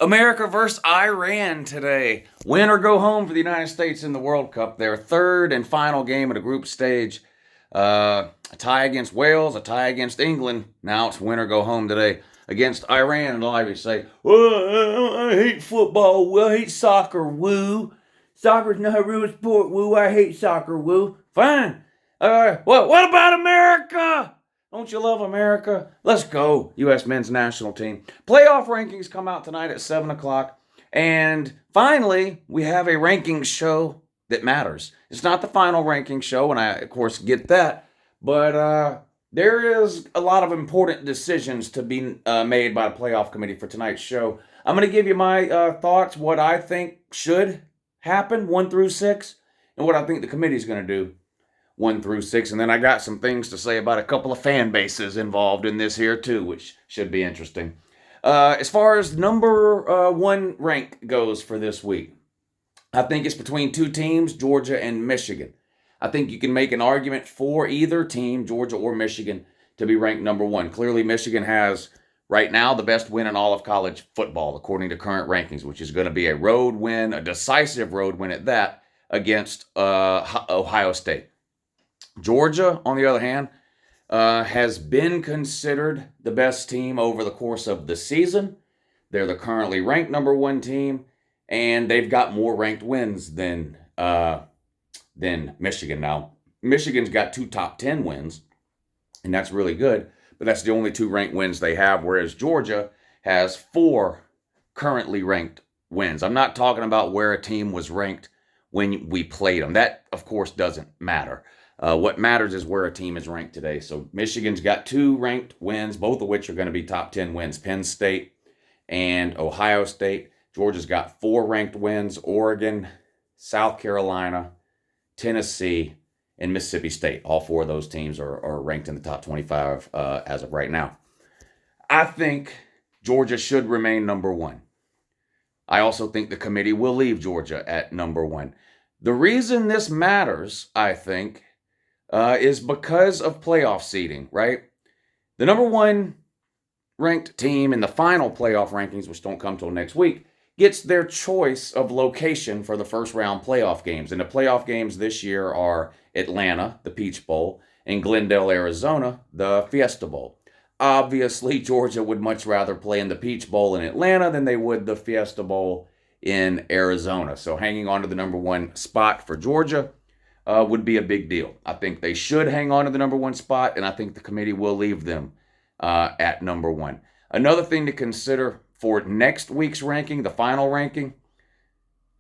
America versus Iran today. Win or go home for the United States in the World Cup. Their third and final game of the group stage. A tie against Wales, a tie against England. Now it's win or go home today against Iran. And a lot of you say, "Well, I hate football. Well, I hate soccer. Woo. Soccer's not a real sport. Woo. I hate soccer. Woo. Fine. What about America? Don't you love America? Let's go, U.S. men's national team. Playoff rankings come out tonight at 7 o'clock. And finally, we have a rankings show that matters. It's not the final rankings show, and I, of course, get that. But there is a lot of important decisions to be made by the playoff committee for tonight's show. I'm going to give you my thoughts, what I think should happen, 1 through 6, and what I think the committee is going to do. 1 through 6, and then I got some things to say about a couple of fan bases involved in this here too, which should be interesting. As far as number 1 rank goes for this week, I think it's between 2 teams, Georgia and Michigan. I think you can make an argument for either team, Georgia or Michigan, to be ranked number 1. Clearly, Michigan has right now the best win in all of college football, according to current rankings, which is going to be a road win, a decisive road win at that, against Ohio State. Georgia, on the other hand, has been considered the best team over the course of the season. They're the currently ranked number 1 team, and they've got more ranked wins than Michigan. Now, Michigan's got 2 top 10 wins, and that's really good, but that's the only 2 ranked wins they have, whereas Georgia has 4 currently ranked wins. I'm not talking about where a team was ranked when we played them. That, of course, doesn't matter. What matters is where a team is ranked today. So Michigan's got 2 ranked wins, both of which are going to be top 10 wins. Penn State and Ohio State. Georgia's got 4 ranked wins. Oregon, South Carolina, Tennessee, and Mississippi State. All 4 of those teams are ranked in the top 25 as of right now. I think Georgia should remain number 1. I also think the committee will leave Georgia at number 1. The reason this matters, I think, is because of playoff seeding, right? The number 1 ranked team in the final playoff rankings, which don't come till next week, gets their choice of location for the first round playoff games. And the playoff games this year are Atlanta, the Peach Bowl, and Glendale, Arizona, the Fiesta Bowl. Obviously, Georgia would much rather play in the Peach Bowl in Atlanta than they would the Fiesta Bowl in Arizona. So hanging on to the number 1 spot for Georgia would be a big deal. I think they should hang on to the number 1 spot, and I think the committee will leave them at number 1. Another thing to consider for next week's ranking, the final ranking,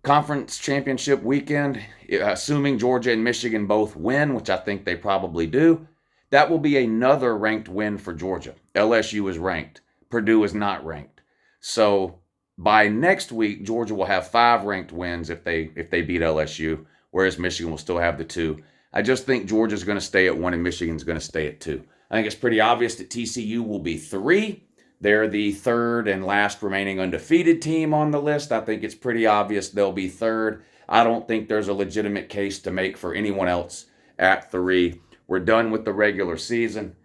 conference championship weekend, assuming Georgia and Michigan both win, which I think they probably do, that will be another ranked win for Georgia. LSU is ranked. Purdue is not ranked. So by next week, Georgia will have 5 ranked wins if they beat LSU, whereas Michigan will still have the 2. I just think Georgia's going to stay at 1 and Michigan's going to stay at 2. I think it's pretty obvious that TCU will be 3. They're the 3rd and last remaining undefeated team on the list. I think it's pretty obvious they'll be 3rd. I don't think there's a legitimate case to make for anyone else at 3. We're done with the regular season.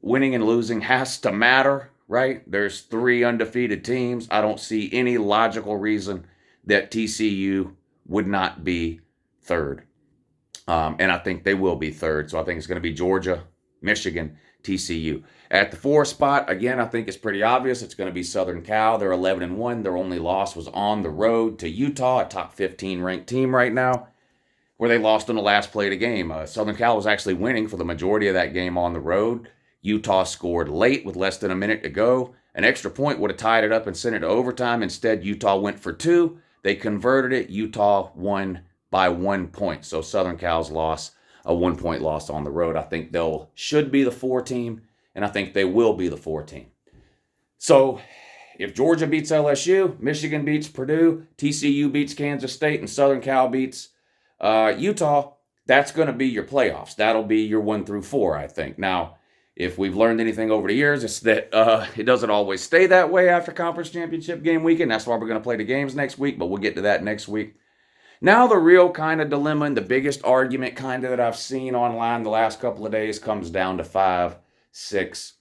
Winning and losing has to matter, right? There's 3 undefeated teams. I don't see any logical reason that TCU would not be 3rd. And I think they will be 3rd. So I think it's going to be Georgia, Michigan, TCU. At the 4 spot, again, I think it's pretty obvious. It's going to be Southern Cal. They're 11-1. Their only loss was on the road to Utah, a top 15 ranked team right now, where they lost on the last play of the game. Southern Cal was actually winning for the majority of that game on the road. Utah scored late with less than a minute to go. An extra point would have tied it up and sent it to overtime. Instead, Utah went for 2. They converted it. Utah won by 1 point. So Southern Cal's loss, a 1-point loss on the road. I think should be the 4 team, and I think they will be the 4 team. So if Georgia beats LSU, Michigan beats Purdue, TCU beats Kansas State, and Southern Cal beats Utah, that's going to be your playoffs. That'll be your 1 through 4, I think. Now, if we've learned anything over the years, it's that it doesn't always stay that way after conference championship game weekend. That's why we're going to play the games next week, but we'll get to that next week. Now the real kind of dilemma and the biggest argument kind of that I've seen online the last couple of days comes down to 5, 6,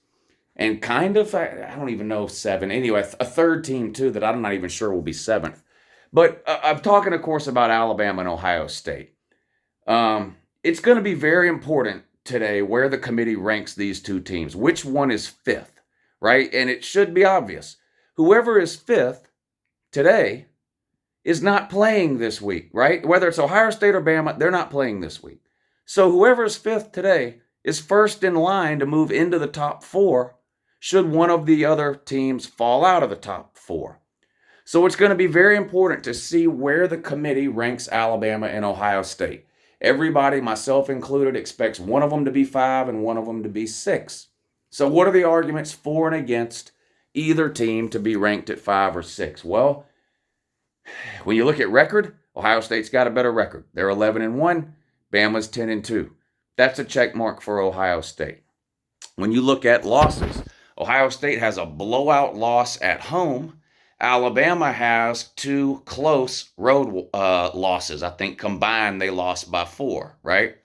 and kind of, I don't even know, 7. Anyway, a third team, too, that I'm not even sure will be 7th. But I'm talking, of course, about Alabama and Ohio State. It's going to be very important today where the committee ranks these two teams. Which one is 5th, right? And it should be obvious. Whoever is 5th today is not playing this week, right? Whether it's Ohio State or Bama, they're not playing this week. So whoever is 5th today is first in line to move into the top 4 should one of the other teams fall out of the top 4. So it's going to be very important to see where the committee ranks Alabama and Ohio State. Everybody, myself included, expects one of them to be 5 and one of them to be 6. So what are the arguments for and against either team to be ranked at 5 or 6? Well, when you look at record, Ohio State's got a better record. They're 11-1, Bama's 10-2. That's a check mark for Ohio State. When you look at losses, Ohio State has a blowout loss at home. Alabama has 2 close road losses. I think combined they lost by 4, right?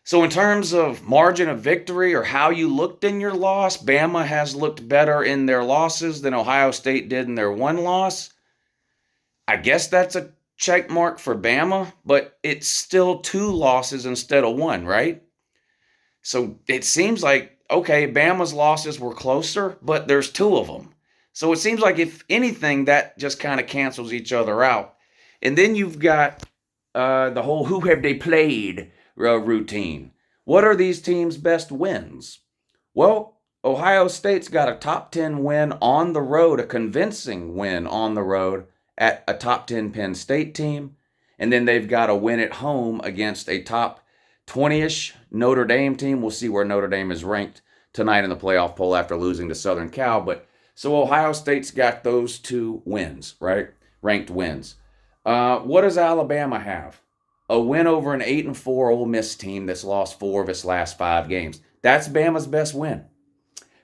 So in terms of margin of victory or how you looked in your loss, Bama has looked better in their losses than Ohio State did in their one loss. I guess that's a check mark for Bama, but it's still 2 losses instead of 1, right? So it seems like, okay, Bama's losses were closer, but there's 2 of them. So it seems like, if anything, that just kind of cancels each other out. And then you've got the whole who have they played routine. What are these teams' best wins? Well, Ohio State's got a top 10 win on the road, a convincing win on the road at a top 10 Penn State team. And then they've got a win at home against a top 20-ish Notre Dame team. We'll see where Notre Dame is ranked tonight in the playoff poll after losing to Southern Cal. But so Ohio State's got those 2 wins, right? Ranked wins. What does Alabama have? A win over an 8-4 Ole Miss team that's lost 4 of its last 5 games. That's Bama's best win.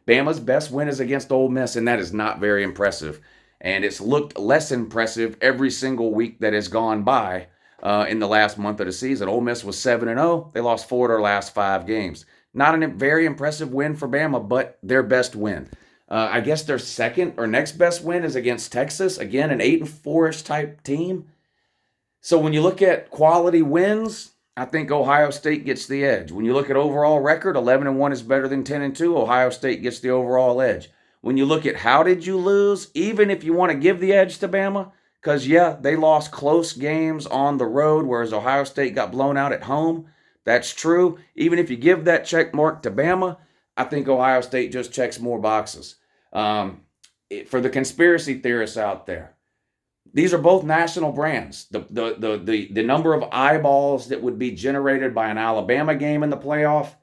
Bama's best win is against Ole Miss, and that is not very impressive. And it's looked less impressive every single week that has gone by in the last month of the season. Ole Miss was 7-0. They lost 4 of their last 5 games. Not a very impressive win for Bama, but their best win. I guess their second or next best win is against Texas. Again, an 8-4-ish type team. So when you look at quality wins, I think Ohio State gets the edge. When you look at overall record, 11-1 is better than 10-2. Ohio State gets the overall edge. When you look at how did you lose, even if you want to give the edge to Bama, because, yeah, they lost close games on the road, whereas Ohio State got blown out at home. That's true. Even if you give that check mark to Bama, I think Ohio State just checks more boxes. For the conspiracy theorists out there, these are both national brands. The number of eyeballs that would be generated by an Alabama game in the playoff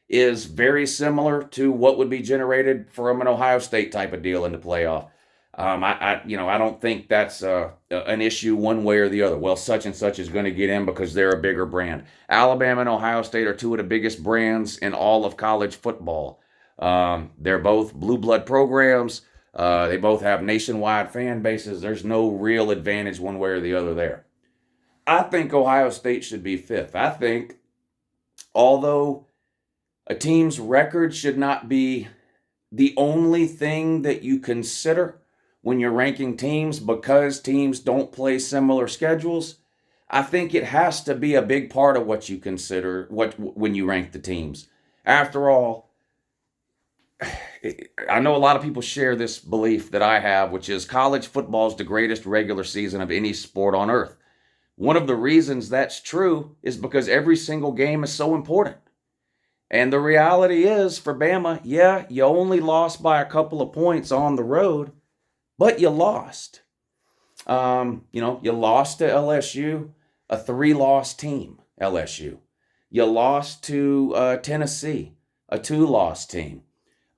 is very similar to what would be generated from an Ohio State type of deal in the playoff. I don't think that's an issue one way or the other. Well, such and such is going to get in because they're a bigger brand. Alabama and Ohio State are 2 of the biggest brands in all of college football. They're both blue blood programs. They both have nationwide fan bases. There's no real advantage one way or the other there. I think Ohio State should be 5th. I think, although a team's record should not be the only thing that you consider when you're ranking teams, because teams don't play similar schedules, I think it has to be a big part of what you consider when you rank the teams. After all, I know a lot of people share this belief that I have, which is college football is the greatest regular season of any sport on earth. One of the reasons that's true is because every single game is so important. And the reality is, for Bama, yeah, you only lost by a couple of points on the road, but you lost. You lost to LSU, a 3-loss team, LSU. You lost to Tennessee, a 2-loss team.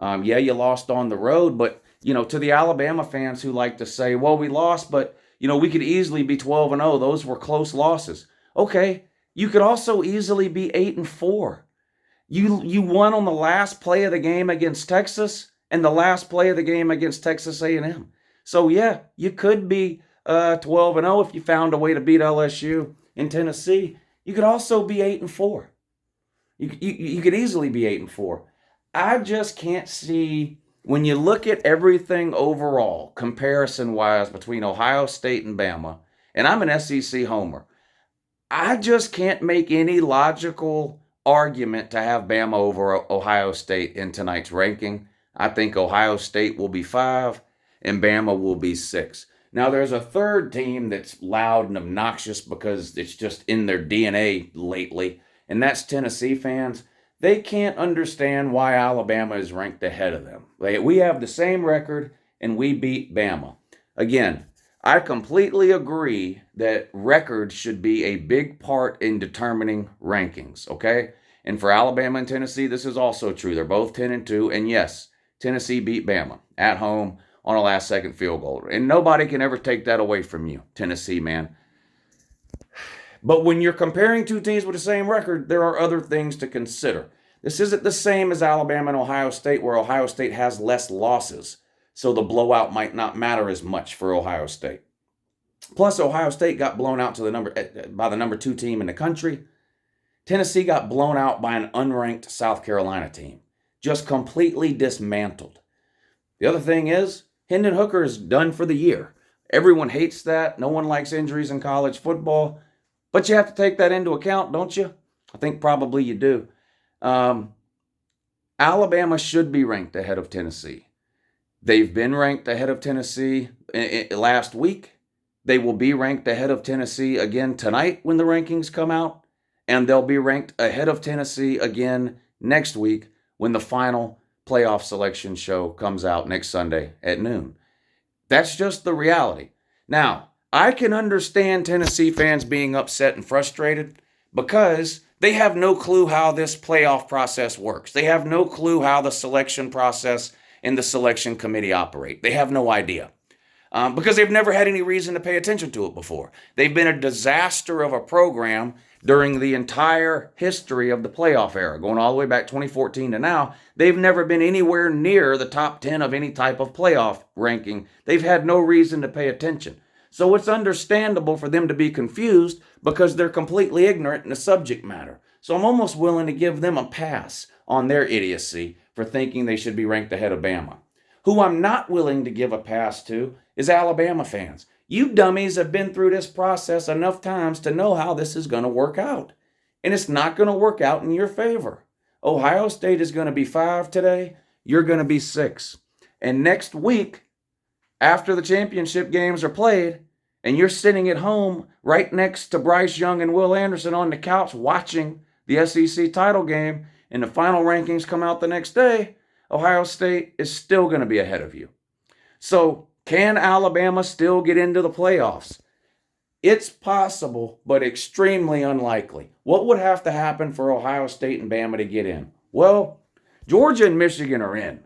You lost on the road, but, to the Alabama fans who like to say, well, we lost, but, we could easily be 12-0. Those were close losses. Okay, you could also easily be 8-4. You won on the last play of the game against Texas and the last play of the game against Texas A&M. So, yeah, you could be 12-0 if you found a way to beat LSU in Tennessee. You could also be 8-4. You could easily be 8-4. I just can't see, when you look at everything overall, comparison-wise between Ohio State and Bama, and I'm an SEC homer, I just can't make any logical argument to have Bama over Ohio State in tonight's ranking. I think Ohio State will be 5 and Bama will be 6. Now, there's a third team that's loud and obnoxious because it's just in their DNA lately, and that's Tennessee fans. They can't understand why Alabama is ranked ahead of them. We have the same record, and we beat Bama. Again, I completely agree that record should be a big part in determining rankings, okay? And for Alabama and Tennessee, this is also true. They're both 10-2, and yes, Tennessee beat Bama at home on a last-second field goal. And nobody can ever take that away from you, Tennessee, man. But when you're comparing two teams with the same record, there are other things to consider. This isn't the same as Alabama and Ohio State, where Ohio State has less losses, so the blowout might not matter as much for Ohio State. Plus, Ohio State got blown out by the number 2 team in the country. Tennessee got blown out by an unranked South Carolina team, just completely dismantled. The other thing is, Hendon Hooker is done for the year. Everyone hates that. No one likes injuries in college football. But you have to take that into account, don't you? I think probably you do. Alabama should be ranked ahead of Tennessee. They've been ranked ahead of Tennessee last week. They will be ranked ahead of Tennessee again tonight when the rankings come out. And they'll be ranked ahead of Tennessee again next week when the final playoff selection show comes out next Sunday at noon. That's just the reality. Now, I can understand Tennessee fans being upset and frustrated because they have no clue how this playoff process works. They have no clue how the selection process and the selection committee operate. They have no idea because they've never had any reason to pay attention to it before. They've been a disaster of a program during the entire history of the playoff era, going all the way back 2014 to now. They've never been anywhere near the top 10 of any type of playoff ranking. They've had no reason to pay attention. So it's understandable for them to be confused because they're completely ignorant in the subject matter. So I'm almost willing to give them a pass on their idiocy for thinking they should be ranked ahead of Bama. Who I'm not willing to give a pass to is Alabama fans. You dummies have been through this process enough times to know how this is going to work out. And it's not going to work out in your favor. Ohio State is going to be 5 today. You're going to be 6. And next week, after the championship games are played, and you're sitting at home right next to Bryce Young and Will Anderson on the couch watching the SEC title game, and the final rankings come out the next day, Ohio State is still going to be ahead of you. So, can Alabama still get into the playoffs? It's possible, but extremely unlikely. What would have to happen for Ohio State and Bama to get in? Well, Georgia and Michigan are in.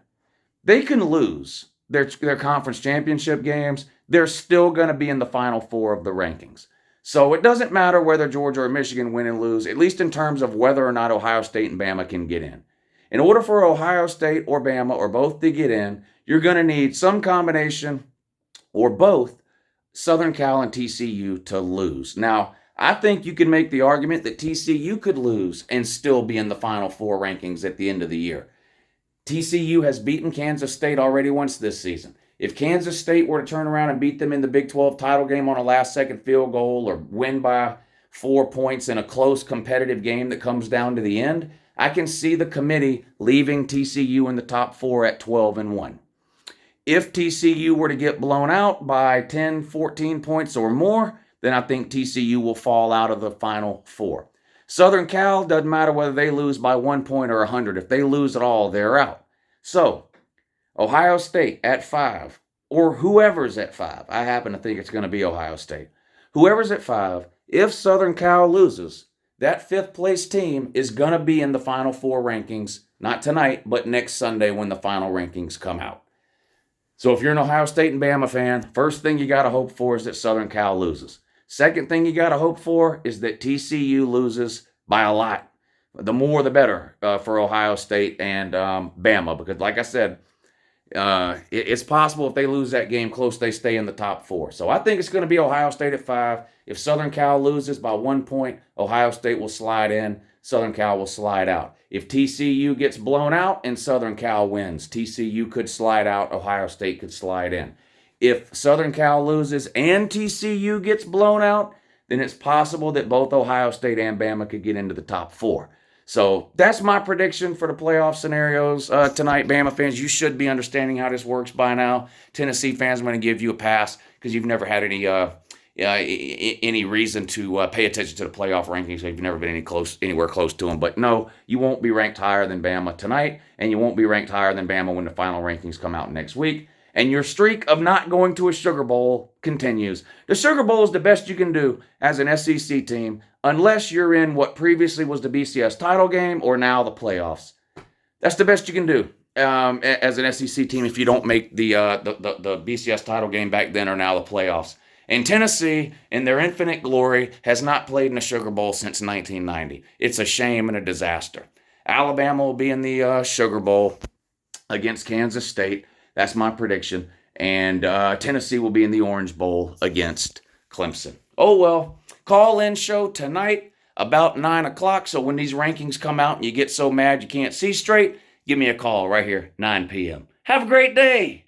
They can lose their conference championship games. They're still going to be in the Final Four of the rankings. So it doesn't matter whether Georgia or Michigan win and lose, at least in terms of whether or not Ohio State and Bama can get in. In order for Ohio State or Bama or both to get in, you're going to need some combination or both Southern Cal and TCU to lose. Now, I think you can make the argument that TCU could lose and still be in the Final Four rankings at the end of the year. TCU has beaten Kansas State already once this season. If Kansas State were to turn around and beat them in the Big 12 title game on a last-second field goal or win by 4 points in a close competitive game that comes down to the end, I can see the committee leaving TCU in the top 4 at 12-1. If TCU were to get blown out by 10, 14 points or more, then I think TCU will fall out of the Final Four. Southern Cal, doesn't matter whether they lose by 1 point or 100. If they lose at all, they're out. So, Ohio State at 5, or whoever's at 5. I happen to think it's going to be Ohio State. Whoever's at 5, if Southern Cal loses, that 5th place team is going to be in the Final Four rankings, not tonight, but next Sunday when the final rankings come out. So if you're an Ohio State and Bama fan, first thing you got to hope for is that Southern Cal loses. Second thing you got to hope for is that TCU loses by a lot. The more the better for Ohio State and Bama, because like I said, it's possible if they lose that game close, they stay in the top 4. So I think it's going to be Ohio State at 5. If Southern Cal loses by 1 point, Ohio State will slide in. Southern Cal will slide out. If TCU gets blown out and Southern Cal wins, TCU could slide out, Ohio State could slide in. If Southern Cal loses and TCU gets blown out, then it's possible that both Ohio State and Bama could get into the top 4. So that's my prediction for the playoff scenarios tonight. Bama fans, you should be understanding how this works by now. Tennessee fans, I'm going to give you a pass because you've never had any reason to pay attention to the playoff rankings. You've never been anywhere close to them. But no, you won't be ranked higher than Bama tonight, and you won't be ranked higher than Bama when the final rankings come out next week. And your streak of not going to a Sugar Bowl continues. The Sugar Bowl is the best you can do as an SEC team, unless you're in what previously was the BCS title game or now the playoffs. That's the best you can do as an SEC team if you don't make the BCS title game back then or now the playoffs. And Tennessee, in their infinite glory, has not played in a Sugar Bowl since 1990. It's a shame and a disaster. Alabama will be in the Sugar Bowl against Kansas State. That's my prediction. And Tennessee will be in the Orange Bowl against Clemson. Oh, well, call-in show tonight about 9 o'clock. So when these rankings come out and you get so mad you can't see straight, give me a call right here, 9 p.m. Have a great day.